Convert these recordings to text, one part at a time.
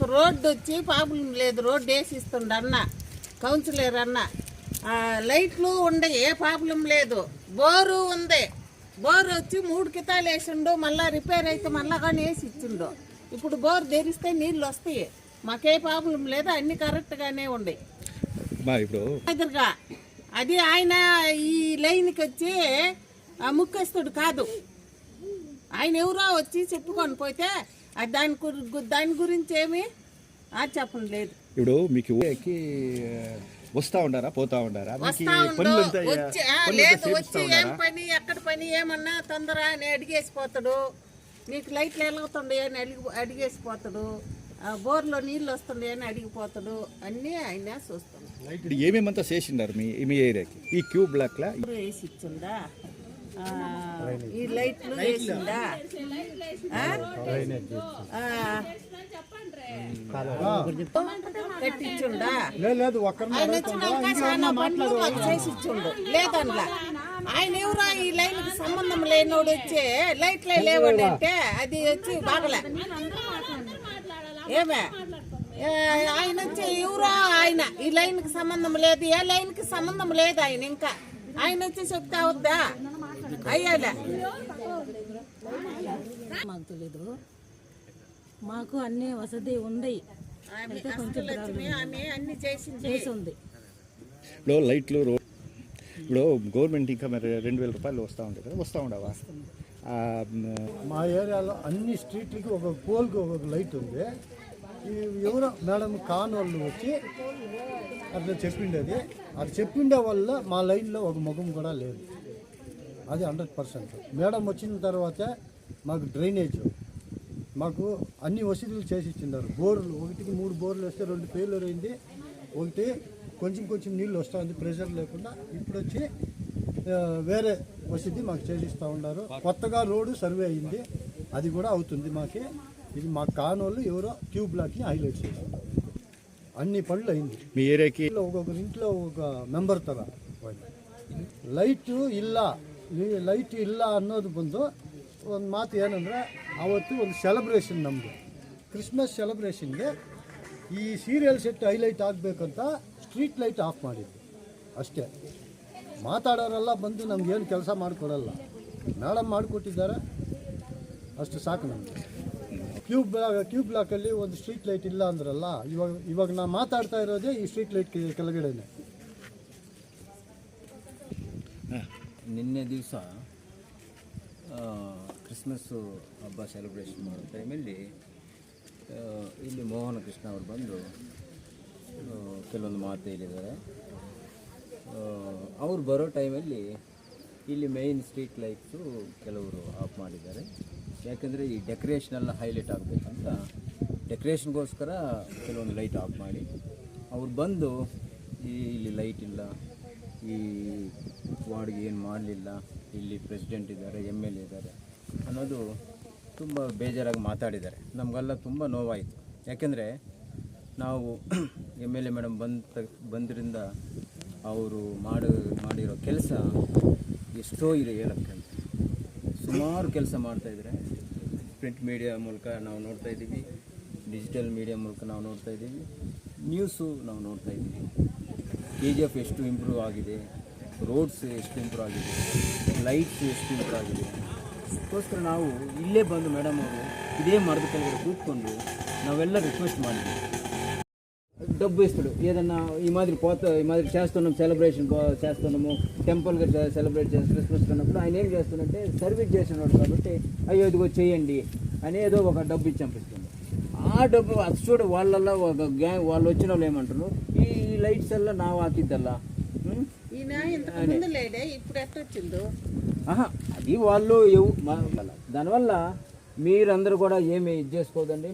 మాకు రోడ్డు వచ్చి ప్రాబ్లం లేదు, రోడ్డు వేసిస్తుండ అన్న కౌన్సిలర్ అన్న. లైట్లు ఉండే ఏ ప్రాబ్లం లేదు, బోరు ఉంది, బోరు వచ్చి 3 కితాలు వేసిండు, మళ్ళీ రిపేర్ అయితే మళ్ళా కానీ వేసి ఇచ్చిండు. ఇప్పుడు బోర్ తెరిస్తే నీళ్ళు వస్తాయి, మాకే ప్రాబ్లం లేదు, అన్ని కరెక్ట్గానే ఉన్నాయి. ఇప్పుడు ఎదురుగా అది ఆయన ఈ లైన్కి వచ్చి ముఖ్యస్తుడు కాదు, ఆయన ఎవరో వచ్చి చెప్పుకొని పోతే దాని గురించి ఏమి చెప్పడం లేదు. ఇప్పుడు మీకు వస్తా ఉండారా పోతా ఉండారా? లేదు, వచ్చి ఏం పని ఎక్కడ పని ఏమన్నా తొందర అని అడిగేసిపోతాడు. నీకు లైట్లు వెలుగుతుండే అని అడిగేసిపోతాడు, బోర్లో నీళ్ళు వస్తుండే అని అడిగిపోతాడు, అన్నీ ఆయన చూస్తాడు. ఇప్పుడు ఏమేమంతా చేసిండారు మీ ఏరియాకి? ఈ క్యూ బ్లాక్ లా వేసి ఇచ్చిందా, ఈ లైట్లు వేసిందా, కట్టించుండా, చేసి ఇచ్చిండు లేదన్నా. ఆయన ఎవరో ఈ లైన్ కి సంబంధం లేనోడు వచ్చి లైట్లే లేవండి అంటే అది వచ్చి బాగలే ఏమే. ఆయన వచ్చి ఎవరో ఆయన ఈ లైన్ కి సంబంధం లేదు, ఏ లైన్ కి సంబంధం లేదు ఆయన. ఇంకా ఆయన వచ్చి చెప్తా వద్దా అయ్యాలే. మాకు తెలీదు, మాకు అన్ని వసతి ఉంది, చేసి ఉంది. ఇప్పుడు లైట్లు ఇప్పుడు గవర్నమెంట్ ఇంకా మరి 2,000 రూపాయలు వస్తూ ఉంటాయి కదా, వస్తూ ఉండవా? మా ఏరియాలో అన్ని స్ట్రీట్లకి ఒక పోల్కి ఒక లైట్ ఉంది. ఎవరో మేడం కానోళ్ళు వచ్చి అట్లా చెప్పిండేది, అది చెప్పిండే వల్ల మా లైన్లో ఒక ముఖం కూడా లేదు. అది 100%. మేడం వచ్చిన తర్వాత మాకు డ్రైనేజ్, మాకు అన్ని వసతులు చేసి ఇచ్చిన్నారు. బోర్లు 1కి 3 బోర్లు వేస్తే 2 ఫెయిల్యూర్ అయింది, ఒకటి కొంచెం నీళ్ళు వస్తుంది ప్రెషర్ లేకుండా. ఇప్పుడు వచ్చి వేరే వసతి మాకు చేసిస్తూ ఉన్నారు. కొత్తగా రోడ్డు సర్వే అయింది, అది కూడా అవుతుంది మాకి. ఇది మా కానోళ్ళు ఎవరో ట్యూబ్ బ్లాక్ని హైలైట్ చేసింది. అన్ని పనులు అయింది. మీ ఏరియాకి ఒక్కొక్కరి ఇంట్లో ఒక ಮೆಂಬರ್ ಥರ ಲೈಟು ಇಲ್ಲ, ಲೈಟ್ ಇಲ್ಲ ಅನ್ನೋದು ಬಂದು ಒಂದು ಮಾತು ಏನಂದರೆ, ಆವತ್ತು ಒಂದು ಸೆಲೆಬ್ರೇಷನ್ ನಮ್ಮದು ಕ್ರಿಸ್ಮಸ್ ಸೆಲೆಬ್ರೇಷನ್ಗೆ ಈ ಸೀರಿಯಲ್ ಸೆಟ್ ಹೈಲೈಟ್ ಆಗಬೇಕಂತ ಸ್ಟ್ರೀಟ್ ಲೈಟ್ ಆಫ್ ಮಾಡಿದ್ದು ಅಷ್ಟೇ. ಮಾತಾಡೋರೆಲ್ಲ ಬಂದು ನಮಗೇನು ಕೆಲಸ ಮಾಡಿಕೊಡಲ್ಲ, ಮೇಡಮ್ ಮಾಡಿಕೊಟ್ಟಿದ್ದಾರೆ ಅಷ್ಟು ಸಾಕು ನಮಗೆ. ಕ್ಯೂ ಬ್ಲಾಕಲ್ಲಿ ಒಂದು ಸ್ಟ್ರೀಟ್ ಲೈಟ್ ಇಲ್ಲ ಅಂದ್ರಲ್ಲ, ಇವಾಗ ನಾನು ಮಾತಾಡ್ತಾ ಇರೋದೇ ಈ ಸ್ಟ್ರೀಟ್ ಲೈಟ್ ಕೆಳಗಡೆನೆ. ನಿನ್ನೆ ದಿವಸ ಕ್ರಿಸ್ಮಸ್ಸು ಹಬ್ಬ ಸೆಲೆಬ್ರೇಷನ್ ಮಾಡೋ ಟೈಮಲ್ಲಿ ಇಲ್ಲಿ ಮೋಹನ ಕೃಷ್ಣ ಅವರು ಬಂದು ಕೆಲವೊಂದು ಮಾತು ಹೇಳಿದ್ದಾರೆ. ಅವ್ರು ಬರೋ ಟೈಮಲ್ಲಿ ಇಲ್ಲಿ ಮೇಯ್ನ್ ಸ್ಟ್ರೀಟ್ ಲೈಟ್ಸು ಕೆಲವರು ಆಫ್ ಮಾಡಿದ್ದಾರೆ. ಯಾಕೆಂದರೆ ಈ ಡೆಕೋರೇಷನೆಲ್ಲ ಹೈಲೈಟ್ ಆಗಬೇಕಂತ ಡೆಕೋರೇಷನ್ಗೋಸ್ಕರ ಕೆಲವೊಂದು ಲೈಟ್ ಆಫ್ ಮಾಡಿ ಅವ್ರು ಬಂದು ಇಲ್ಲಿ ಲೈಟ್ ಇಲ್ಲ, ಈ ವಾರ್ಡ್ಗೆ ಏನು ಮಾಡಲಿಲ್ಲ, ಇಲ್ಲಿ ಪ್ರೆಸಿಡೆಂಟ್ ಇದ್ದಾರೆ, MLA ಇದ್ದಾರೆ ಅನ್ನೋದು ತುಂಬ ಬೇಜಾರಾಗಿ ಮಾತಾಡಿದ್ದಾರೆ. ನಮಗೆಲ್ಲ ತುಂಬ ನೋವಾಯಿತು. ಯಾಕೆಂದರೆ ನಾವು MLA ಮೇಡಮ್ ಬಂದ್ರಿಂದ ಅವರು ಮಾಡಿರೋ ಕೆಲಸ ಎಷ್ಟೋ ಇದೆ ಹೇಳೋಕ್ಕೆ. ಸುಮಾರು ಕೆಲಸ ಮಾಡ್ತಾಯಿದ್ದಾರೆ. ಪ್ರಿಂಟ್ ಮೀಡಿಯಾ ಮೂಲಕ ನಾವು ನೋಡ್ತಾ ಇದ್ದೀವಿ, ಡಿಜಿಟಲ್ ಮೀಡಿಯಾ ಮೂಲಕ ನಾವು ನೋಡ್ತಾ ಇದ್ದೀವಿ, ನ್ಯೂಸು ನಾವು ನೋಡ್ತಾ ಇದ್ದೀವಿ. KGF ಎಷ್ಟು ಇಂಪ್ರೂವ್ ಆಗಿದೆ, ರೋಡ್ಸ್ ಎಷ್ಟು ಇಂಪ್ರೂವ್ ಆಗಿದೆ, ಲೈಟ್ಸ್ ಎಷ್ಟು ಇಂಪ್ರೂವ್ ಆಗಿದೆ. ಅದಕ್ಕೋಸ್ಕರ ನಾವು ಇಲ್ಲೇ ಬಂದು ಮೇಡಮ್ ಅವರು ఇదే మరద కలిగి కూర్చుండు నావెల్ల రిక్వెస్ట్ ಮಾಡಿದ್ವಿ. డబ్బు ఇస్తాడు ఏదన్నా ఈ మాదిరి చేస్తున్నాం, సెలబ్రేషన్ చేస్తున్నాము, టెంపుల్గా సెలబ్రేట్ చేసి క్రిస్మస్ అన్నప్పుడు ఆయన ఏం చేస్తున్నట్టే సర్వీస్ చేస్తున్నాడు కాబట్టి అయ్యో ఇదిగో చేయండి అని ఏదో ఒక డబ్బు ఇచ్చి పంపిస్తుంది. ఆ డబ్బు అది చూడు వాళ్ళల్లో ఒక గ్యాంగ్ వాళ్ళు వచ్చిన వాళ్ళు ఏమంటారు, ఈ లైట్స్ అలా నా ಹಾಕಿದ್ದಲ್ಲ అది వాళ్ళు దానివల్ల మీరందరూ కూడా ఏమి ఇది చేసుకోదండి.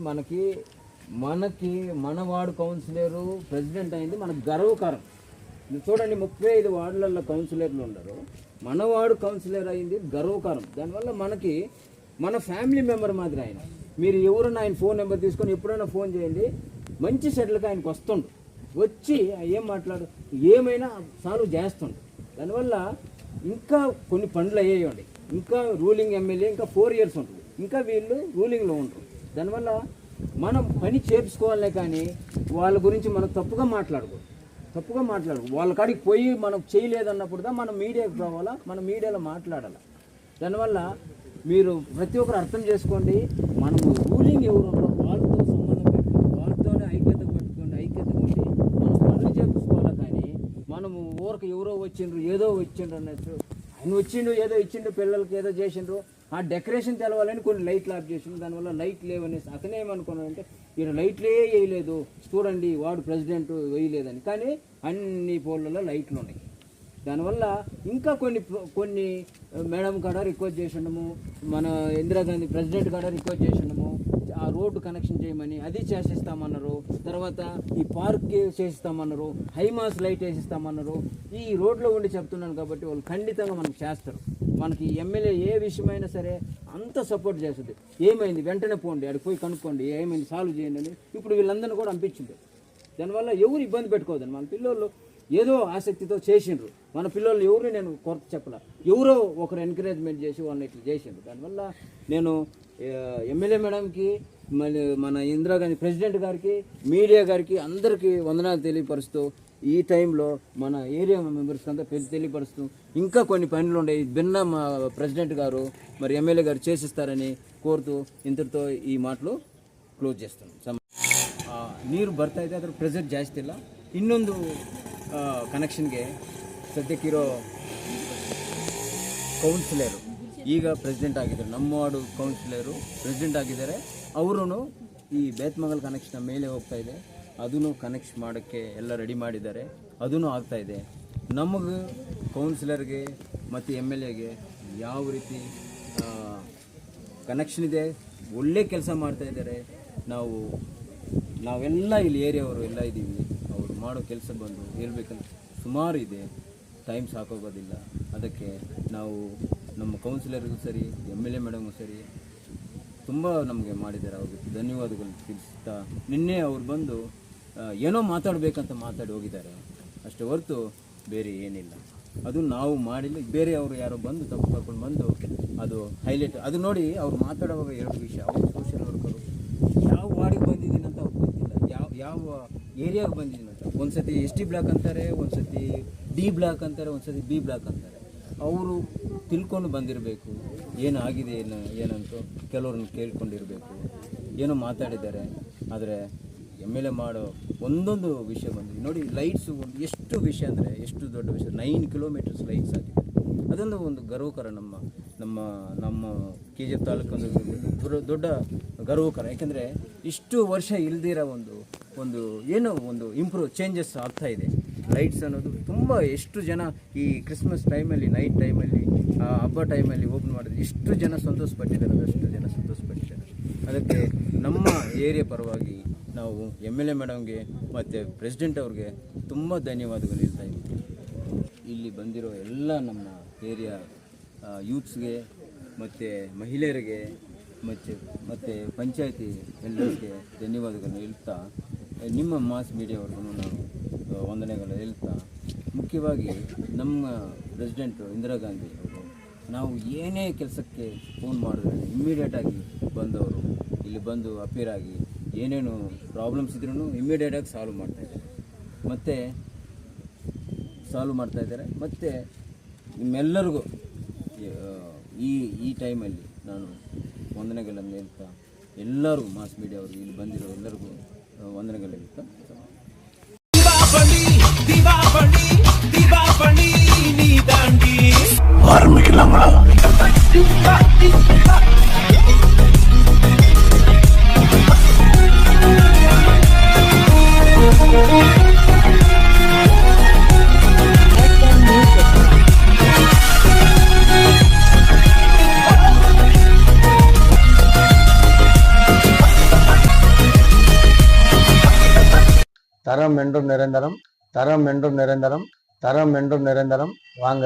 మన వార్డు కౌన్సిలరు ప్రెసిడెంట్ అయింది మనకు గర్వకారం. చూడండి 35 వార్డులలో కౌన్సిలర్లు ఉన్నారు, మన వార్డు కౌన్సిలర్ అయింది గర్వకారం. దానివల్ల మనకి మన ఫ్యామిలీ మెంబర్ మాదిరి ఆయన. మీరు ఎవరన్నా ఆయన ఫోన్ నెంబర్ తీసుకొని ఎప్పుడైనా ఫోన్ చేయండి, మంచి సెటిల్గా ఆయనకు వస్తుండు, వచ్చి ఏం మాట్లాడు ఏమైనా సాల్వ్ చేస్తుండు. దానివల్ల ఇంకా కొన్ని పనులు అయ్యేయండి. ఇంకా రూలింగ్ MLA ఇంకా 4 years ఉంటుంది, ఇంకా వీళ్ళు రూలింగ్లో ఉంటారు. దానివల్ల మనం పని చేపించుకోవాలే కానీ వాళ్ళ గురించి మనం తప్పుగా మాట్లాడకూడదు. వాళ్ళ కాడికి పోయి మనం చేయలేదన్నప్పుడు మనం మీడియాకి రావాలా, మనం మీడియాలో మాట్లాడాలి. దానివల్ల మీరు ప్రతి ఒక్కరు అర్థం చేసుకోండి, మనము రూలింగ్ ఎవరు వాళ్ళతో సంబంధం పెట్టుకోండి, వాళ్ళతోనే ఐక్యత ఉండి మనం పనులు చేపించుకోవాలి. కానీ మనము ఊరికి ఎవరో వచ్చిండ్రు ఏదో వచ్చిండ్రు అన్నట్టు, ఆయన వచ్చిండు ఏదో ఇచ్చిండు, పిల్లలకి ఏదో చేసిండ్రు, ఆ డెకరేషన్ తెలవాలని కొన్ని లైట్లు ఆఫ్ చేసిండు, దానివల్ల లైట్ లేవనేసి అతనే ఏమనుకున్నాడంటే ఈయన లైట్లే వేయలేదు, చూడండి వాడు ప్రెసిడెంట్ వేయలేదని. కానీ అన్ని పోల్లలో లైట్లు ఉన్నాయి. దానివల్ల ఇంకా కొన్ని మేడం కాడ రిక్వెస్ట్ చేసిండము, మన ఇందిరాగాంధీ ప్రెసిడెంట్ కాడ రిక్వెస్ట్ చేసిండము, ఆ రోడ్డు కనెక్షన్ చేయమని, అది చేసిస్తామన్నారు. తర్వాత ఈ పార్క్కి చేసిస్తామన్నారు, హైమాస్ లైట్ వేసిస్తామన్నారు. ఈ రోడ్లో ఉండి చెప్తున్నాను కాబట్టి వాళ్ళు ఖండితంగా మనకు చేస్తారు. మనకి ఎమ్మెల్యే ఏ విషయమైనా సరే అంత సపోర్ట్ చేస్తుంది. ఏమైంది వెంటనే పోండి, అక్కడికి పోయి కనుక్కోండి, ఏమైంది సాల్వ్ చేయండి అని ఇప్పుడు వీళ్ళందరినీ కూడా పంపించింది. దానివల్ల ఎవరు ఇబ్బంది పెట్టుకోవద్దని, మన పిల్లలు ఏదో ఆసక్తితో చేసిండ్రు, మన పిల్లలు ఎవరు నేను కొరత చెప్పలే, ఎవరో ఒకరు ఎంకరేజ్మెంట్ చేసి వాళ్ళని ఇట్లా చేసిండ్రు. దానివల్ల నేను ఎమ్మెల్యే మేడంకి, మన ఇందిరాగాంధీ ప్రెసిడెంట్ గారికి, మీడియా గారికి అందరికీ వందనాలు తెలియపరుస్తూ, ఈ టైంలో మన ఏరియా మెంబర్స్ అంతా తెలియపరుస్తూ, ఇంకా కొన్ని పనులు ఉన్నాయి భిన్న మా ప్రెసిడెంట్ గారు మరి ఎమ్మెల్యే గారు చేసిస్తారని కోరుతూ ಇಂತರ್తో ಈ ಮಾತಲು ಕ್ಲೋಸ್ చేస్తాను. ನೀರು ಬರ್ತಾ ಇದೆ, ಅದ್ರ ಪ್ರೆಷರ್ ಜಾಸ್ತಿ ಇಲ್ಲ. ಇನ್ನೊಂದು ಕನೆಕ್ಷನ್ಗೆ ಸದ್ಯಕ್ಕಿರೋ ಕೌನ್ಸಿಲರು ಈಗ ಪ್ರೆಸಿಡೆಂಟ್ ಆಗಿದ್ದಾರೆ, ನಮ್ಮ ವಾರ್ಡು ಕೌನ್ಸಿಲರು ಪ್ರೆಸಿಡೆಂಟ್ ಆಗಿದ್ದಾರೆ. ಅವರು ಈ ಬೇತ್ಮಂಗಲ್ ಕನೆಕ್ಷನ್ ಮೇಲೆ ಹೋಗ್ತಾ ಇದೆ, ಅದನ್ನು ಕನೆಕ್ಟ್ ಮಾಡೋಕ್ಕೆ ಎಲ್ಲ ರೆಡಿ ಮಾಡಿದ್ದಾರೆ, ಅದೂ ಆಗ್ತಾಯಿದೆ. ನಮಗೆ ಕೌನ್ಸಿಲರ್ಗೆ ಮತ್ತು ಎಮ್ ಎಲ್ ಎಗೆ ಯಾವ ರೀತಿ ಕನೆಕ್ಷನ್ ಇದೆ, ಒಳ್ಳೆ ಕೆಲಸ ಮಾಡ್ತಾಯಿದ್ದಾರೆ. ನಾವೆಲ್ಲ ಇಲ್ಲಿ ಏರಿಯಾವರು ಎಲ್ಲ ಇದ್ದೀವಿ. ಅವರು ಮಾಡೋ ಕೆಲಸ ಬಂದು ಹೇಳ್ಬೇಕಂತ ಸುಮಾರು ಇದೆ, ಟೈಮ್ ಸಾಕೋಗೋದಿಲ್ಲ. ಅದಕ್ಕೆ ನಾವು ನಮ್ಮ ಕೌನ್ಸಿಲರ್ಗೂ ಸರಿ, ಎಮ್ ಎಲ್ ಎ ಮೇಡಮ್ಗೂ ಸರಿ ತುಂಬ ನಮಗೆ ಮಾಡಿದ್ದಾರೆ, ಅವ್ರಿಗೆ ಧನ್ಯವಾದಗಳು ತಿಳಿಸ್ತಾ, ನಿನ್ನೆ ಅವ್ರು ಬಂದು ಏನೋ ಮಾತಾಡಬೇಕಂತ ಮಾತಾಡಿ ಹೋಗಿದ್ದಾರೆ ಅಷ್ಟೇ ಹೊರತು ಬೇರೆ ಏನಿಲ್ಲ. ಅದು ನಾವು ಮಾಡಿಲ್ಲ, ಬೇರೆ ಅವರು ಯಾರೋ ಬಂದು ತಪ್ಪು ಕರ್ಕೊಂಡು ಬಂದು ಅದು ಹೈಲೈಟ್. ಅದು ನೋಡಿ ಅವ್ರು ಮಾತಾಡುವಾಗ ಎರಡು ವಿಷಯ, ಅವರು ಸೋಷಿಯಲ್ ವರ್ಕರು, ಯಾವ ವಾರ್ಡಿಗೆ ಬಂದಿದ್ದೀನಿ ಅಂತ ಅವ್ರಿಗೆ ಗೊತ್ತಿಲ್ಲ, ಯಾವ ಏರಿಯಾಗೆ ಬಂದಿದ್ದೀನಿ ಅಂತ. ಒಂದು ಸತಿ ST ಬ್ಲಾಕ್ ಅಂತಾರೆ, ಒಂದು ಸತಿ D ಬ್ಲಾಕ್ ಅಂತಾರೆ, ಒಂದು ಸತಿ B ಬ್ಲಾಕ್ ಅಂತಾರೆ. ಅವರು ತಿಳ್ಕೊಂಡು ಬಂದಿರಬೇಕು ಏನಾಗಿದೆ ಏನಂತ, ಕೆಲವ್ರನ್ನ ಕೇಳ್ಕೊಂಡಿರಬೇಕು. ಏನೋ ಮಾತಾಡಿದ್ದಾರೆ, ಆದರೆ ಎಮ್ ಎಲ್ ಎ ಮಾಡೋ ಒಂದೊಂದು ವಿಷಯ ಬಂದಿದೆ ನೋಡಿ. ಲೈಟ್ಸು ಎಷ್ಟು ವಿಷಯ ಅಂದರೆ ಎಷ್ಟು ದೊಡ್ಡ ವಿಷಯ, 9 ಕಿಲೋಮೀಟರ್ಸ್ ಲೈಟ್ಸ್ ಆಗಿದೆ. ಅದೊಂದು ಒಂದು ಗರ್ವಕರ, ನಮ್ಮ KGF ತಾಲೂಕು ದೊಡ್ಡ ಗರ್ವಕರ. ಯಾಕೆಂದರೆ ಇಷ್ಟು ವರ್ಷ ಇಲ್ದಿರೋ ಒಂದು ಇಂಪ್ರೂವ್ ಚೇಂಜಸ್ ಆಗ್ತಾಯಿದೆ. ಲೈಟ್ಸ್ ಅನ್ನೋದು ತುಂಬ, ಎಷ್ಟು ಜನ ಈ ಕ್ರಿಸ್ಮಸ್ ಟೈಮಲ್ಲಿ, ನೈಟ್ ಟೈಮಲ್ಲಿ, ಹಬ್ಬ ಟೈಮಲ್ಲಿ ಓಪನ್ ಮಾಡಿದ್ರೆ ಎಷ್ಟು ಜನ ಸಂತೋಷಪಟ್ಟಿದ್ದಾರೆ, ಅದಷ್ಟು ಜನ ಸಂತೋಷಪಟ್ಟಿದ್ದಾರೆ. ಅದಕ್ಕೆ ನಮ್ಮ ಏರಿಯಾ ಪರವಾಗಿ ನಾವು ಎಮ್.ಎಲ್.ಎ. ಮೇಡಮ್ಗೆ ಮತ್ತು ಪ್ರೆಸಿಡೆಂಟ್ ಅವ್ರಿಗೆ ತುಂಬ ಧನ್ಯವಾದಗಳು ಹೇಳ್ತಾ ಇದ್ದೀವಿ. ಇಲ್ಲಿ ಬಂದಿರೋ ಎಲ್ಲ ನಮ್ಮ ಏರಿಯಾ ಯೂತ್ಸ್ಗೆ ಮತ್ತು ಮಹಿಳೆಯರಿಗೆ ಮತ್ತು ಪಂಚಾಯತಿ ಎಲ್ಡರ್ಸ್ಗೆ ಧನ್ಯವಾದಗಳನ್ನು ಹೇಳ್ತಾ, ನಿಮ್ಮ ಮಾಸ್ ಮೀಡಿಯಾವರೆಗೂ ನಾವು ವಂದನೆಗಳು ಹೇಳ್ತಾ, ಮುಖ್ಯವಾಗಿ ನಮ್ಮ ಪ್ರೆಸಿಡೆಂಟು ಇಂದಿರಾ ಗಾಂಧಿ ಅವರು ನಾವು ಏನೇ ಕೆಲಸಕ್ಕೆ ಫೋನ್ ಮಾಡಿದ್ರೆ ಇಮ್ಮಿಡಿಯೇಟಾಗಿ ಬಂದವರು ಇಲ್ಲಿ ಬಂದು ಅಪೀರ್ ಆಗಿ ಏನೇನು ಪ್ರಾಬ್ಲಮ್ಸ್ ಇದ್ರೂ ಇಮ್ಮಿಡಿಯೇಟಾಗಿ ಸಾಲ್ವ್ ಮಾಡ್ತಾಯಿದ್ದಾರೆ. ಮತ್ತು ನಿಮ್ಮೆಲ್ಲರಿಗೂ ಈ ಟೈಮಲ್ಲಿ ನಾನು ವಂದನೆಗಳನ್ನು ಹೇಳ್ತಾ, ಎಲ್ಲರಿಗೂ ಮಾಸ್ ಮೀಡಿಯಾ ಅವ್ರಿಗೆ ಇಲ್ಲಿ ಬಂದಿರೋ ಎಲ್ಲರಿಗೂ ವಂದನೆಗಳು ಹೇಳ್ತಾ தரம் என்றும் நிரந்தரம், தரம் என்றும் நிரந்தரம், தரம் என்றும் நிரந்தரம். வாங்க.